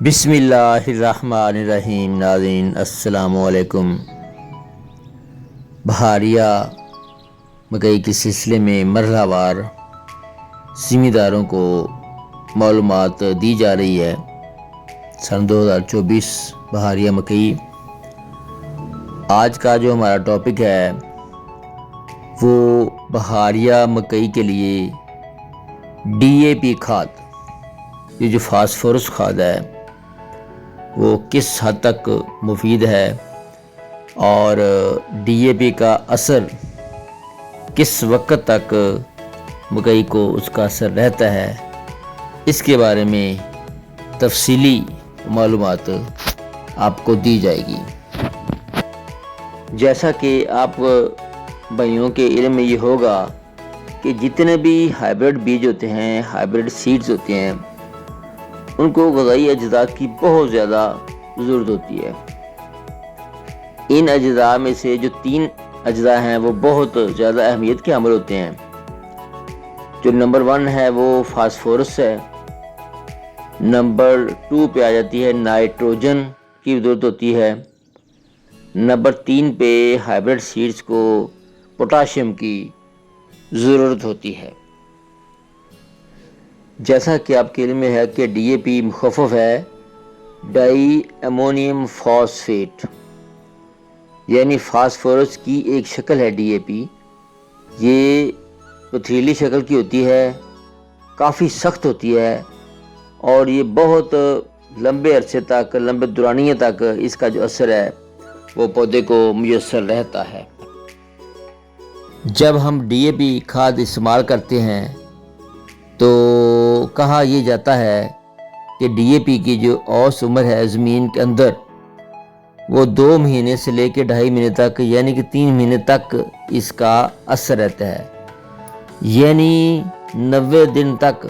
بسم اللہ الرحمن الرحیم۔ ناظرین السلام علیکم۔ بہاریہ مکئی کے سلسلے میں مرحلہ وار ذمہ داروں کو معلومات دی جا رہی ہے۔ سن 2024 بہاریہ مکئی۔ آج کا جو ہمارا ٹاپک ہے وہ بہاریہ مکئی کے لیے DAP کھاد، یہ جو فاسفورس کھاد ہے وہ کس حد تک مفید ہے اور DAP کا اثر کس وقت تک مکئی کو اس کا اثر رہتا ہے، اس کے بارے میں تفصیلی معلومات آپ کو دی جائے گی۔ جیسا کہ آپ بھائیوں کے علم میں یہ ہوگا کہ جتنے بھی ہائیبرڈ بیج ہوتے ہیں، ہائیبرڈ سیڈز ہوتے ہیں، ان کو غذائی اجزاء کی بہت زیادہ ضرورت ہوتی ہے۔ ان اجزاء میں سے جو 3 اجزاء ہیں وہ بہت زیادہ اہمیت کے حامل ہوتے ہیں۔ جو نمبر 1 ہے وہ فاسفورس ہے، نمبر 2 پہ آ جاتی ہے نائٹروجن کی ضرورت ہوتی ہے، نمبر 3 پہ ہائیبرڈ سیڈز کو پوٹاشیم کی ضرورت ہوتی ہے۔ جیسا کہ آپ کے علم میں ہے کہ DAP مخفف ہے ڈائی امونیم فاسفیٹ، یعنی فاسفورس کی ایک شکل ہے DAP۔ یہ پتھریلی شکل کی ہوتی ہے، کافی سخت ہوتی ہے اور یہ بہت لمبے عرصے تک، لمبے دورانیے تک اس کا جو اثر ہے وہ پودے کو میسر رہتا ہے۔ جب ہم DAP کھاد استعمال کرتے ہیں تو کہا یہ جاتا ہے کہ DAP کی جو اوسط عمر ہے زمین کے اندر وہ 2 مہینے سے لے کے 2.5 مہینے تک، یعنی کہ 3 مہینے تک اس کا اثر رہتا ہے۔ یعنی 90 دن تک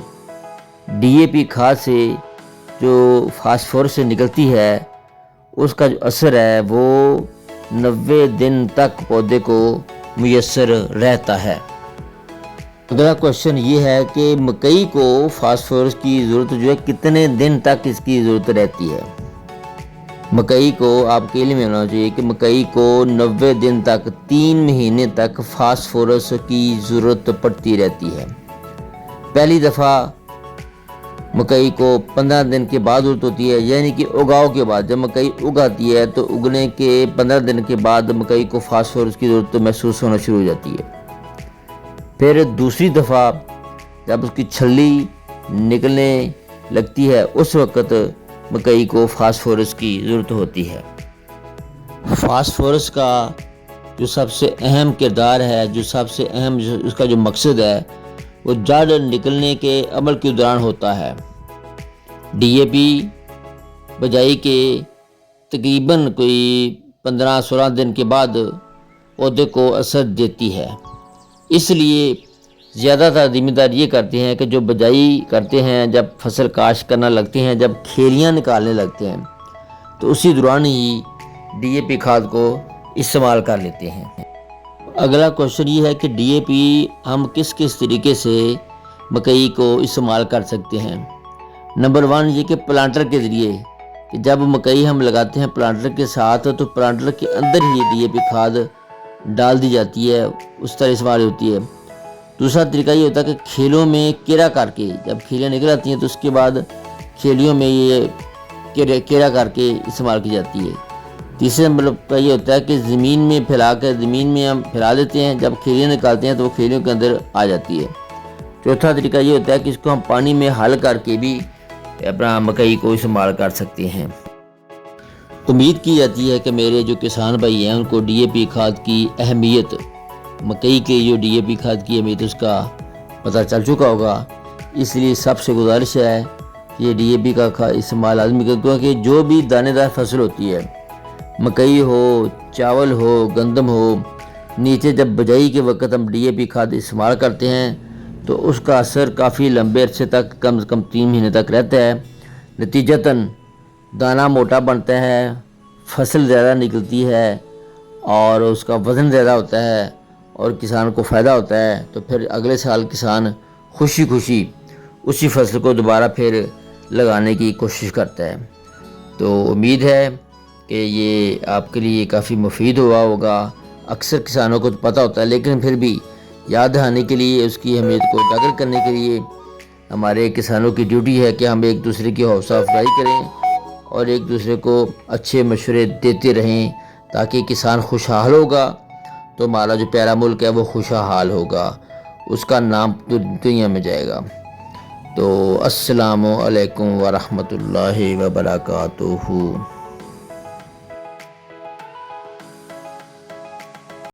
DAP کھاد سے جو فاسفورس سے نکلتی ہے اس کا جو اثر ہے وہ 90 دن تک پودے کو میسر رہتا ہے۔ اگلا کوشچن یہ ہے کہ مکئی کو فاسفورس کی ضرورت جو ہے کتنے دن تک اس کی ضرورت رہتی ہے۔ مکئی کو آپ کے علم میں ہونا چاہیے کہ مکئی کو 90 دن تک، 3 مہینے تک فاسفورس کی ضرورت پڑتی رہتی ہے۔ پہلی دفعہ مکئی کو 15 دن کے بعد ضرورت ہوتی ہے، یعنی کہ اگاؤ کے بعد جب مکئی اگاتی ہے تو اگنے کے 15 دن کے بعد مکئی کو فاسفورس کی ضرورت محسوس ہونا شروع ہو جاتی ہے۔ پھر دوسری دفعہ جب اس کی چھلی نکلنے لگتی ہے اس وقت مکئی کو فاسفورس کی ضرورت ہوتی ہے۔ فاسفورس کا جو سب سے اہم کردار ہے، جو سب سے اہم اس کا جو مقصد ہے وہ جڑ نکلنے کے عمل کے دوران ہوتا ہے۔ DAP بجائی کے تقریباً کوئی 15-16 دن کے بعد پودے کو اثر دیتی ہے۔ اس لیے زیادہ تر ذمہ دار یہ کرتے ہیں کہ جو بجائی کرتے ہیں، جب فصل کاشت کرنا لگتے ہیں، جب کھیلیاں نکالنے لگتے ہیں تو اسی دوران ہی DAP کھاد کو استعمال کر لیتے ہیں۔ اگلا کوشچن یہ ہے کہ DAP ہم کس کس طریقے سے مکئی کو استعمال کر سکتے ہیں۔ نمبر 1 یہ کہ پلانٹر کے ذریعے، کہ جب مکئی ہم لگاتے ہیں پلانٹر کے ساتھ تو پلانٹر کے اندر ہی DAP کھاد ڈال دی جاتی ہے، اس طرح استعمال ہوتی ہے۔ دوسرا طریقہ یہ ہوتا ہے کہ کھیلوں میں کیرا کر کے، جب کھیلیاں نکل آتی ہیں تو اس کے بعد کھیلیوں میں یہ کیرا کر کے استعمال کی جاتی ہے۔ تیسرے نمبر کا یہ ہوتا ہے کہ زمین میں پھیلا کر، زمین میں ہم پھیلا دیتے ہیں، جب کھیلیاں نکالتے ہیں تو وہ کھیلیوں کے اندر آ جاتی ہے۔ چوتھا طریقہ یہ ہوتا ہے کہ اس کو ہم پانی میں حل کر کے بھی اپنا مکئی کو استعمال کر سکتے ہیں۔ امید کی جاتی ہے کہ میرے جو کسان بھائی ہیں ان کو DAP کھاد کی اہمیت، مکئی کے جو DAP کھاد کی اہمیت اس کا پتہ چل چکا ہوگا۔ اس لیے سب سے گزارش ہے کہ یہ DAP کا استعمال لازمی کریں، کیونکہ جو بھی دانے دار فصل ہوتی ہے، مکئی ہو، چاول ہو، گندم ہو، نیچے جب بجائی کے وقت ہم DAP کھاد استعمال کرتے ہیں تو اس کا اثر کافی لمبے عرصے تک، کم از کم 3 مہینے تک رہتا ہے۔ نتیجتاً دانہ موٹا بنتا ہے، فصل زیادہ نکلتی ہے اور اس کا وزن زیادہ ہوتا ہے اور کسان کو فائدہ ہوتا ہے، تو پھر اگلے سال کسان خوشی خوشی اسی فصل کو دوبارہ پھر لگانے کی کوشش کرتا ہے۔ تو امید ہے کہ یہ آپ کے لیے کافی مفید ہوا ہوگا۔ اکثر کسانوں کو پتہ ہوتا ہے، لیکن پھر بھی یاد دہانے کے لیے، اس کی اہمیت کو اجاگر کرنے کے لیے ہمارے کسانوں کی ڈیوٹی ہے کہ ہم ایک دوسرے کی حوصلہ افزائی کریں اور ایک دوسرے کو اچھے مشورے دیتے رہیں، تاکہ کسان خوشحال ہوگا تو ہمارا جو پیارا ملک ہے وہ خوشحال ہوگا، اس کا نام دنیا میں جائے گا۔ تو السلام علیکم ورحمۃ اللہ وبرکاتہ۔